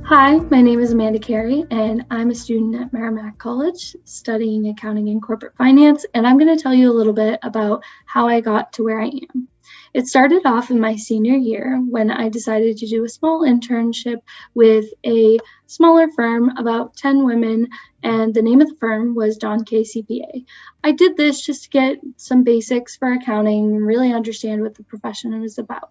Hi, my name is Amanda Carey, and I'm a student at Merrimack College studying accounting and corporate finance. And I'm going to tell you a little bit about how I got to where I am. It started off in my senior year when I decided to do a small internship with a smaller firm, about 10 women, and the name of the firm was Don K CPA. I did this just to get some basics for accounting, really understand what the profession was about.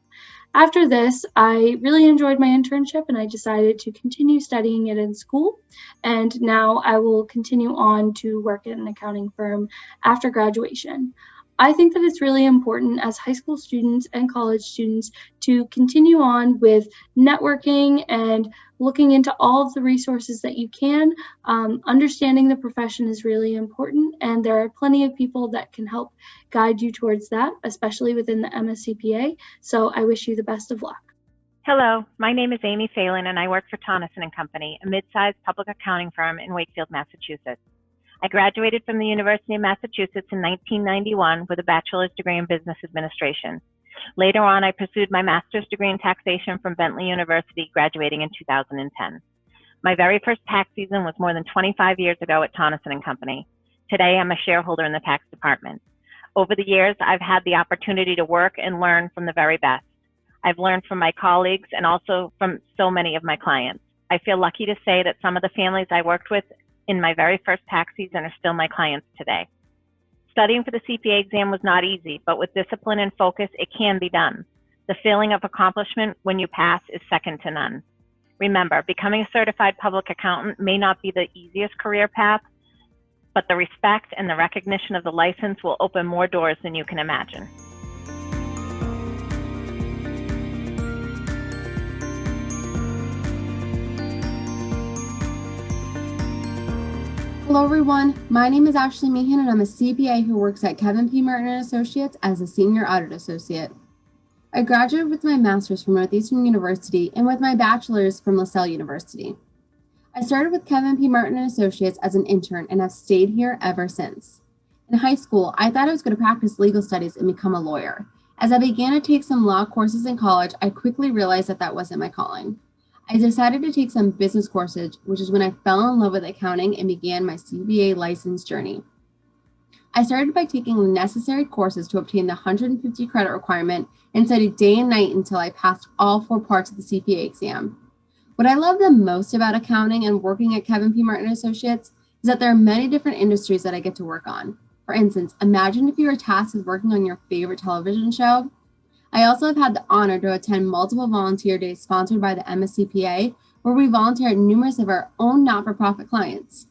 After this, I really enjoyed my internship and I decided to continue studying it in school. And now I will continue on to work at an accounting firm after graduation. I think that it's really important as high school students and college students to continue on with networking and looking into all of the resources that you can. Understanding the profession is really important, and there are plenty of people that can help guide you towards that, especially within the MSCPA. So I wish you the best of luck. Hello, my name is Amy Phelan and I work for Tonneson & Company, a mid-sized public accounting firm in Wakefield, Massachusetts. I graduated from the University of Massachusetts in 1991 with a bachelor's degree in business administration. Later on, I pursued my master's degree in taxation from Bentley University, graduating in 2010. My very first tax season was more than 25 years ago at Tonneson & Company. Today, I'm a shareholder in the tax department. Over the years, I've had the opportunity to work and learn from the very best. I've learned from my colleagues and also from so many of my clients. I feel lucky to say that some of the families I worked with in my very first tax season are still my clients today. Studying for the CPA exam was not easy, but with discipline and focus, it can be done. The feeling of accomplishment when you pass is second to none. Remember, becoming a certified public accountant may not be the easiest career path, but the respect and the recognition of the license will open more doors than you can imagine. Hello everyone, my name is Ashley Meehan and I'm a CPA who works at Kevin P. Martin & Associates as a Senior Audit Associate. I graduated with my Master's from Northeastern University and with my Bachelor's from LaSalle University. I started with Kevin P. Martin & Associates as an intern and have stayed here ever since. In high school, I thought I was going to practice legal studies and become a lawyer. As I began to take some law courses in college, I quickly realized that that wasn't my calling. I decided to take some business courses, which is when I fell in love with accounting and began my CPA license journey. I started by taking the necessary courses to obtain the 150 credit requirement and studied day and night until I passed all 4 parts of the CPA exam. What I love the most about accounting and working at Kevin P. Martin & Associates is that there are many different industries that I get to work on. For instance, imagine if you were tasked with working on your favorite television show. I also have had the honor to attend multiple volunteer days sponsored by the MSCPA, where we volunteer at numerous of our own not-for-profit clients.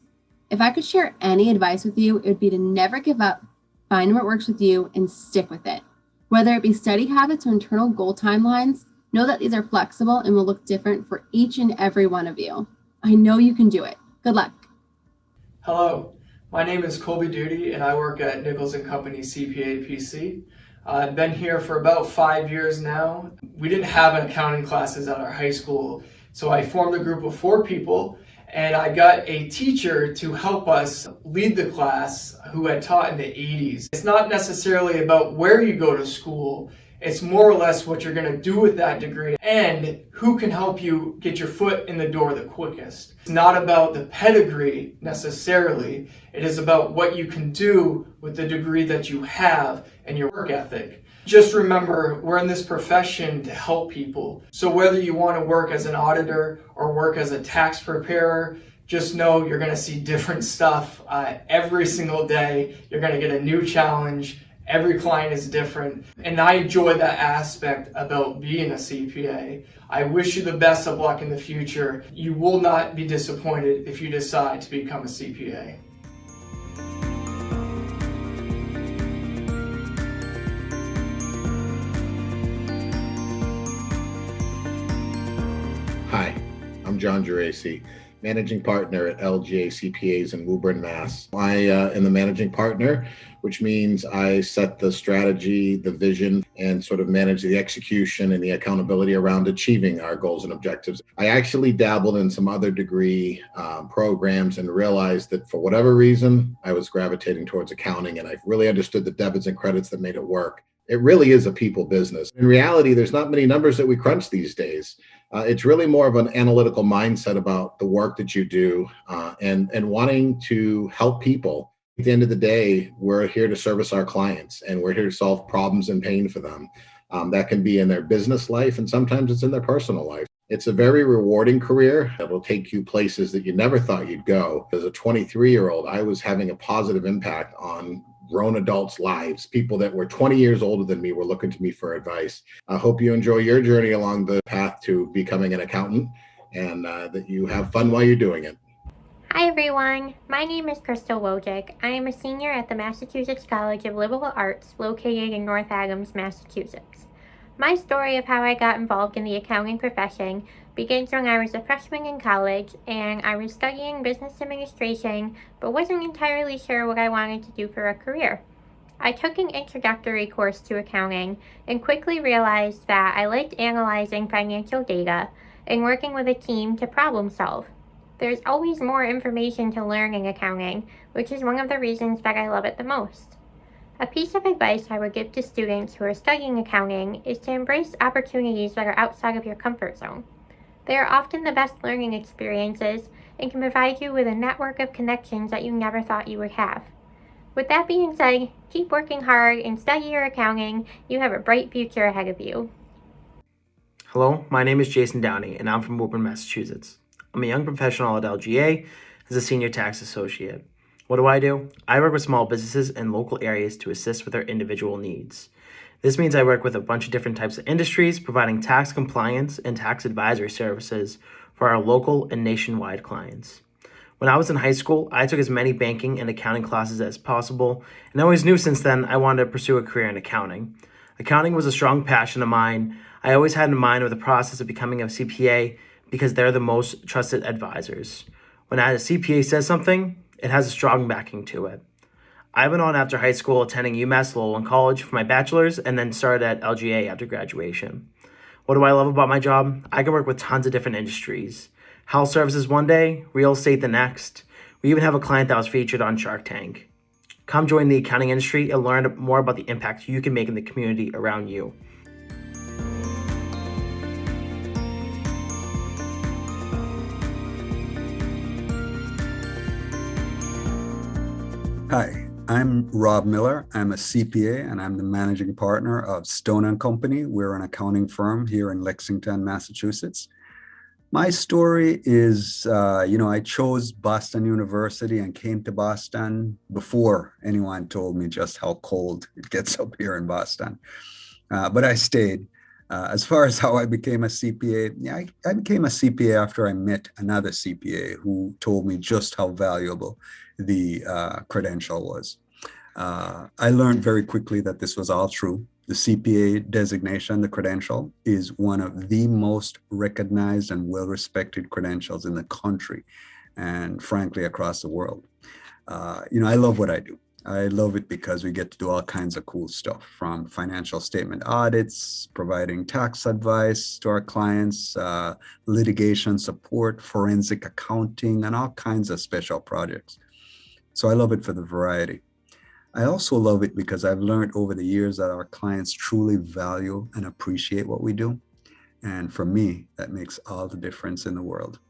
If I could share any advice with you, it would be to never give up, find what works with you, and stick with it. Whether it be study habits or internal goal timelines, know that these are flexible and will look different for each and every one of you. I know you can do it. Good luck. Hello, my name is Colby Duty and I work at Nichols & Company CPA PC. I've been here for about 5 years now. We didn't have accounting classes at our high school, so I formed a group of 4 people and I got a teacher to help us lead the class who had taught in the 80s. It's not necessarily about where you go to school, it's more or less what you're going to do with that degree and who can help you get your foot in the door the quickest. It's not about the pedigree necessarily, it is about what you can do with the degree that you have and your work ethic. Just remember, we're in this profession to help people. So whether you want to work as an auditor or work as a tax preparer, just know you're going to see different stuff every single day. You're going to get a new challenge. Every client is different, and I enjoy that aspect about being a CPA. I wish you the best of luck in the future. You will not be disappointed if you decide to become a CPA. Hi, I'm John Giracy, Managing Partner at LGA CPAs in Woburn, Mass. I am the Managing Partner, which means I set the strategy, the vision, and sort of manage the execution and the accountability around achieving our goals and objectives. I actually dabbled in some other degree programs and realized that for whatever reason, I was gravitating towards accounting, and I really understood the debits and credits that made it work. It really is a people business. In reality, there's not many numbers that we crunch these days. It's really more of an analytical mindset about the work that you do, and wanting to help people. At the end of the day, we're here to service our clients, and we're here to solve problems and pain for them. That can be in their business life, and sometimes it's in their personal life. It's a very rewarding career that will take you places that you never thought you'd go. As a 23-year-old, I was having a positive impact on grown adults' lives. People that were 20 years older than me were looking to me for advice. I hope you enjoy your journey along the path to becoming an accountant, and that you have fun while you're doing it. Hi everyone, my name is Crystal Wojcik. I am a senior at the Massachusetts College of Liberal Arts located in North Adams, Massachusetts. My story of how I got involved in the accounting profession begins when I was a freshman in college and I was studying business administration but wasn't entirely sure what I wanted to do for a career. I took an introductory course to accounting and quickly realized that I liked analyzing financial data and working with a team to problem solve. There's always more information to learn in accounting, which is one of the reasons that I love it the most. A piece of advice I would give to students who are studying accounting is to embrace opportunities that are outside of your comfort zone. They are often the best learning experiences and can provide you with a network of connections that you never thought you would have. With that being said, keep working hard and study your accounting. You have a bright future ahead of you. Hello, my name is Jason Downey, and I'm from OBrien, Massachusetts. I'm a young professional at LGA as a senior tax associate. What do? I work with small businesses in local areas to assist with their individual needs. This means I work with a bunch of different types of industries, providing tax compliance and tax advisory services for our local and nationwide clients. When I was in high school, I took as many banking and accounting classes as possible, and I always knew since then I wanted to pursue a career in accounting. Accounting was a strong passion of mine. I always had in mind with the process of becoming a CPA because they're the most trusted advisors. When a CPA says something, it has a strong backing to it. I went on after high school attending UMass Lowell in college for my bachelor's and then started at LGA after graduation. What do I love about my job? I can work with tons of different industries. Health services one day, real estate the next. We even have a client that was featured on Shark Tank. Come join the accounting industry and learn more about the impact you can make in the community around you. Hi, I'm Rob Miller. I'm a CPA and I'm the managing partner of Stone & Company. We're an accounting firm here in Lexington, Massachusetts. My story is, I chose Boston University and came to Boston before anyone told me just how cold it gets up here in Boston. But I stayed. As far as how I became a CPA, I became a CPA after I met another CPA who told me just how valuable the credential was. I learned very quickly that this was all true. The CPA designation, the credential, is one of the most recognized and well-respected credentials in the country and frankly across the world. I love what I do. I love it because we get to do all kinds of cool stuff, from financial statement audits, providing tax advice to our clients, litigation support, forensic accounting, and all kinds of special projects. So I love it for the variety. I also love it because I've learned over the years that our clients truly value and appreciate what we do. And for me, that makes all the difference in the world.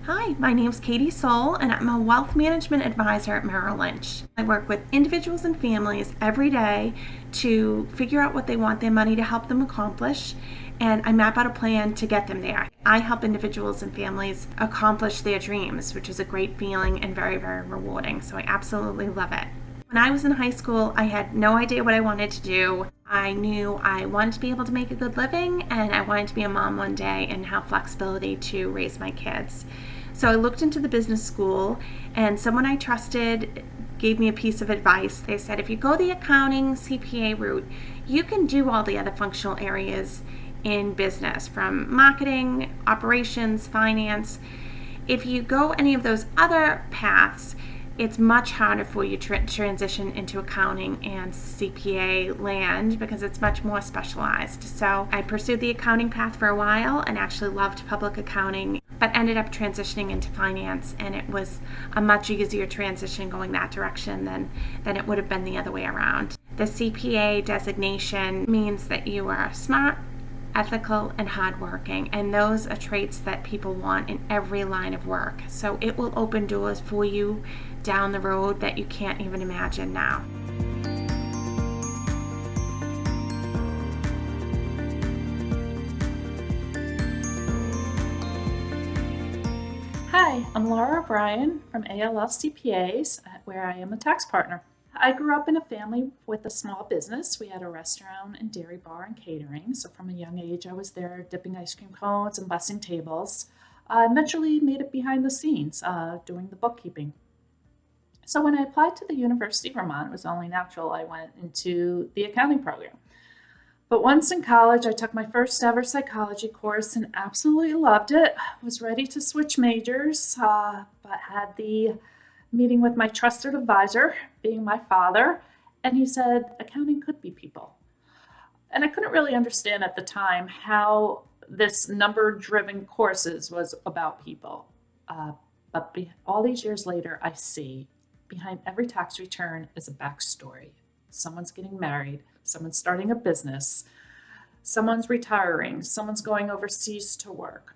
Hi, my name is Katie Soul, and I'm a wealth management advisor at Merrill Lynch. I work with individuals and families every day to figure out what they want their money to help them accomplish, and I map out a plan to get them there. I help individuals and families accomplish their dreams, which is a great feeling and very, very rewarding, so I absolutely love it. When I was in high school, I had no idea what I wanted to do. I knew I wanted to be able to make a good living, and I wanted to be a mom one day and have flexibility to raise my kids. So I looked into the business school, and someone I trusted gave me a piece of advice. They said, if you go the accounting CPA route, you can do all the other functional areas in business, from marketing, operations, finance. If you go any of those other paths, it's much harder for you to transition into accounting and CPA land because it's much more specialized. So I pursued the accounting path for a while and actually loved public accounting, but ended up transitioning into finance, and it was a much easier transition going that direction than it would have been the other way around. The CPA designation means that you are smart, ethical, and hardworking. And those are traits that people want in every line of work. So it will open doors for you down the road that you can't even imagine now. Hi, I'm Laura O'Brien from ALL CPAs, where I am a tax partner. I grew up in a family with a small business. We had a restaurant and dairy bar and catering. So from a young age, I was there dipping ice cream cones and bussing tables. I eventually made it behind the scenes, doing the bookkeeping. So when I applied to the University of Vermont, it was only natural I went into the accounting program. But once in college, I took my first ever psychology course and absolutely loved it. Was ready to switch majors, but had the meeting with my trusted advisor, being my father, and he said accounting could be people. And I couldn't really understand at the time how this number-driven courses was about people. But all these years later, I see behind every tax return is a backstory. Someone's getting married, someone's starting a business, someone's retiring, someone's going overseas to work.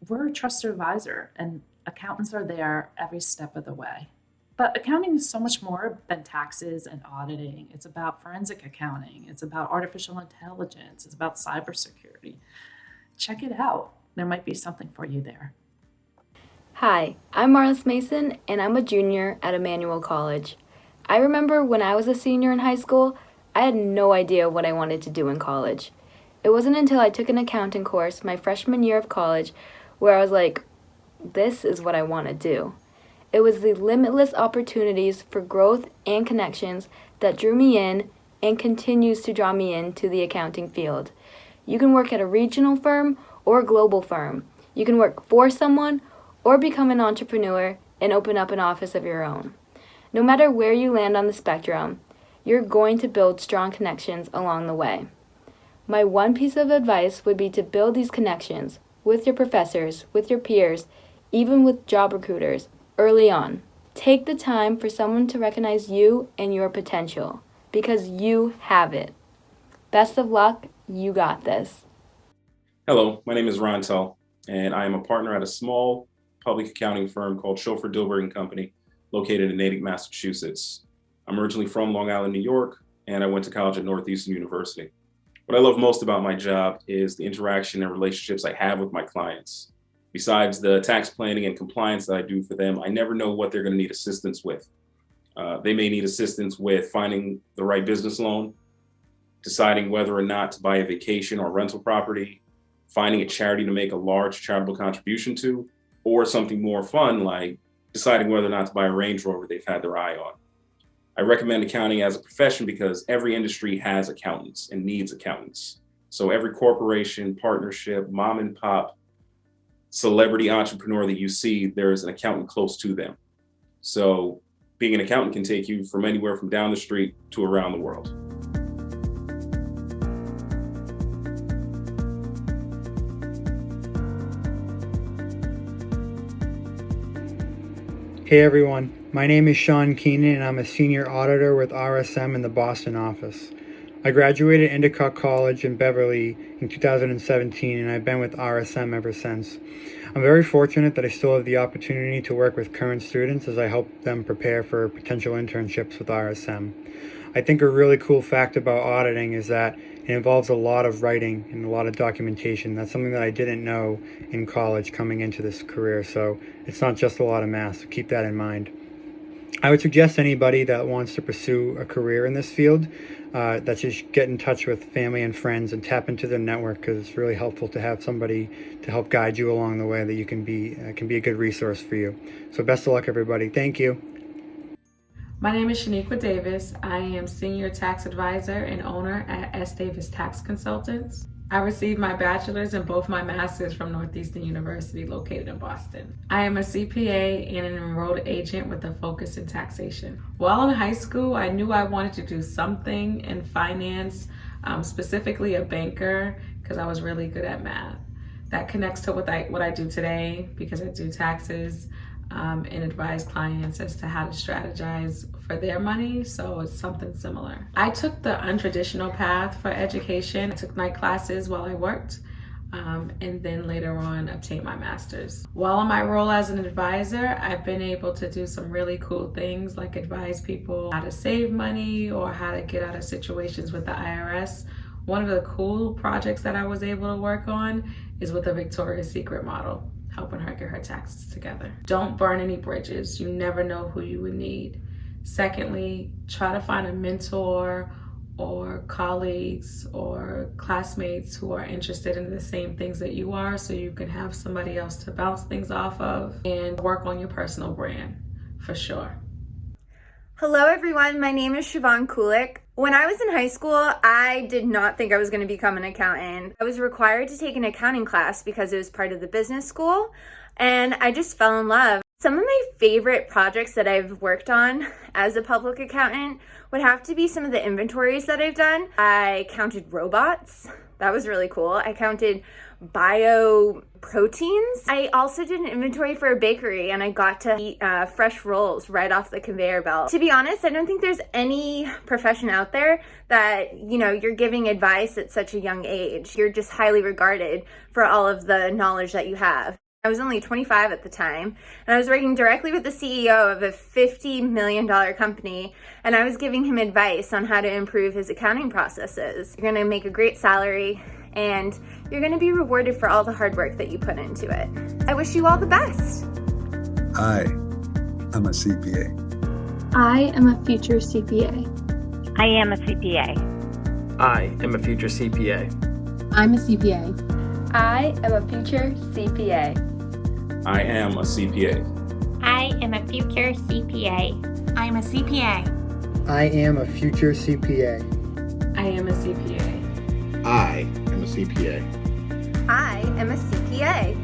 We're a trusted advisor, and accountants are there every step of the way. But accounting is so much more than taxes and auditing. It's about forensic accounting. It's about artificial intelligence. It's about cybersecurity. Check it out. There might be something for you there. Hi, I'm Marvin Mason, and I'm a junior at Emmanuel College. I remember when I was a senior in high school, I had no idea what I wanted to do in college. It wasn't until I took an accounting course my freshman year of college where I was like, this is what I want to do. It was the limitless opportunities for growth and connections that drew me in and continues to draw me into the accounting field. You can work at a regional firm or a global firm. You can work for someone or become an entrepreneur and open up an office of your own. No matter where you land on the spectrum, you're going to build strong connections along the way. My one piece of advice would be to build these connections with your professors, with your peers, even with job recruiters, early on. Take the time for someone to recognize you and your potential, because you have it. Best of luck, you got this. Hello, my name is Ron Tull, and I am a partner at a small public accounting firm called Schofer Dilberg & Company, located in Natick, Massachusetts. I'm originally from Long Island, New York, and I went to college at Northeastern University. What I love most about my job is the interaction and relationships I have with my clients. Besides the tax planning and compliance that I do for them, I never know what they're going to need assistance with. They may need assistance with finding the right business loan, deciding whether or not to buy a vacation or rental property, finding a charity to make a large charitable contribution to, or something more fun like deciding whether or not to buy a Range Rover they've had their eye on. I recommend accounting as a profession because every industry has accountants and needs accountants. So every corporation, partnership, mom and pop, celebrity entrepreneur that you see, there's an accountant close to them. So being an accountant can take you from anywhere from down the street to around the world. Hey everyone, my name is Sean Keenan and I'm a senior auditor with RSM in the Boston office. I graduated Endicott College in Beverly in 2017 and I've been with RSM ever since. I'm very fortunate that I still have the opportunity to work with current students as I help them prepare for potential internships with RSM. I think a really cool fact about auditing is that it involves a lot of writing and a lot of documentation. That's something that I didn't know in college coming into this career, so it's not just a lot of math, so keep that in mind. I would suggest anybody that wants to pursue a career in this field that should get in touch with family and friends and tap into their network, because it's really helpful to have somebody to help guide you along the way that you can be a good resource for you. So best of luck, everybody. Thank you. My name is Shanique Davis. I am Senior Tax Advisor and owner at S. Davis Tax Consultants. I received my bachelor's and both my master's from Northeastern University located in Boston. I am a CPA and an enrolled agent with a focus in taxation. While in high school, I knew I wanted to do something in finance, specifically a banker, because I was really good at math. That connects to what I do today because I do taxes. and advise clients as to how to strategize for their money, so it's something similar. I took the untraditional path for education. I took night classes while I worked, and then later on obtained my master's. While in my role as an advisor, I've been able to do some really cool things, like advise people how to save money or how to get out of situations with the IRS. One of the cool projects that I was able to work on is with a Victoria's Secret model, helping her get her taxes together. Don't burn any bridges. You never know who you would need. Secondly, try to find a mentor or colleagues or classmates who are interested in the same things that you are, so you can have somebody else to bounce things off of, and work on your personal brand for sure. Hello everyone, my name is Siobhan Kulik. When I was in high school, I did not think I was going to become an accountant. I was required to take an accounting class because it was part of the business school, and I just fell in love. Some of my favorite projects that I've worked on as a public accountant would have to be some of the inventories that I've done. I counted robots. That was really cool. I counted bioproteins. I also did an inventory for a bakery, and I got to eat fresh rolls right off the conveyor belt. To be honest, I don't think there's any profession out there that, you're giving advice at such a young age. You're just highly regarded for all of the knowledge that you have. I was only 25 at the time, and I was working directly with the CEO of a $50 million company, and I was giving him advice on how to improve his accounting processes. You're gonna make a great salary, and you're gonna be rewarded for all the hard work that you put into it. I wish you all the best. I am a CPA. I am a future CPA. I am a CPA. I am a future CPA. I'm a CPA. I am a future CPA. I am a CPA. I am a future CPA. I am a CPA. I am a future CPA. I am a CPA. I am a CPA. I am a CPA.